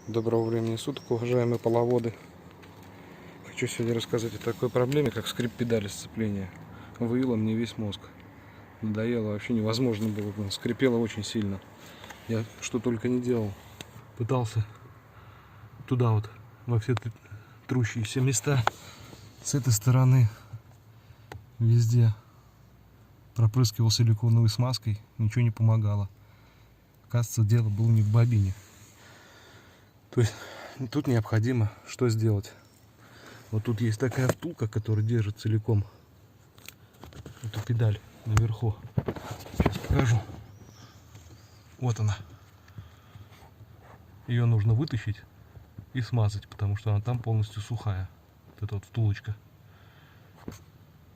Доброго времени суток, уважаемые половоды. Хочу сегодня рассказать о такой проблеме, как скрип педали сцепления. Выила мне весь мозг. Надоело, вообще невозможно было. Скрипело очень сильно. Я что только не делал. Пытался туда вот, во все трущиеся места. С этой стороны везде пропрыскивал силиконовой смазкой. Ничего не помогало. Оказывается, дело было не в бобине. То есть тут необходимо что сделать? Вот тут есть такая втулка, которая держит целиком эту педаль наверху. Сейчас покажу. Вот она. Ее нужно вытащить и смазать, потому что она там полностью сухая. Вот эта вот втулочка.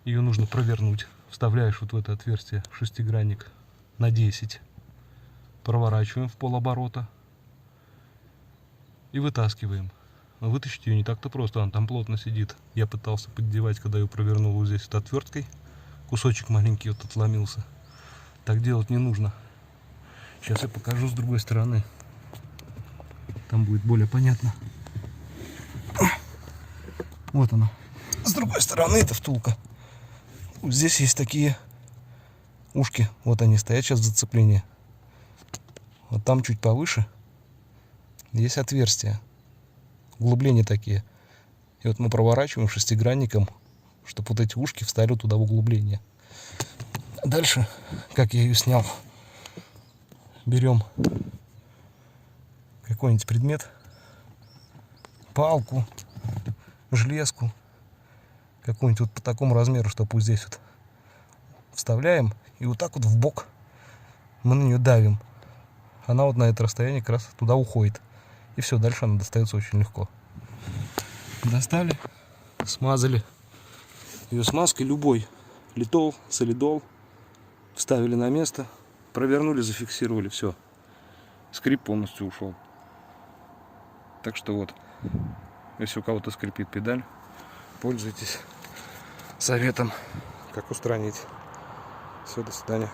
Ее нужно провернуть. Вставляешь вот в это отверстие шестигранник на 10. Проворачиваем в полоборота. И вытаскиваем. Но вытащить ее не так-то просто, она там плотно сидит. Я пытался поддевать, когда ее провернул вот здесь вот отверткой. Кусочек маленький вот отломился. Так делать не нужно. Сейчас я покажу с другой стороны. Там будет более понятно. Вот она. С другой стороны эта втулка. Вот здесь есть такие ушки. Вот они стоят сейчас в зацеплении. Вот там чуть повыше есть отверстия. Углубления такие. И вот мы проворачиваем шестигранником, чтобы вот эти ушки встали туда в углубление. Дальше, как я ее снял, берем какой-нибудь предмет, палку, железку, какую-нибудь вот по такому размеру, чтобы вот здесь вот вставляем, и вот так вот в бок мы на нее давим. Она вот на это расстояние как раз туда уходит. И все, дальше она достается очень легко. Достали, смазали ее смазкой любой. Литол, солидол. Вставили на место, провернули, зафиксировали, все. Скрип полностью ушел. Так что вот, если у кого-то скрипит педаль, пользуйтесь советом, как устранить. Все, до свидания.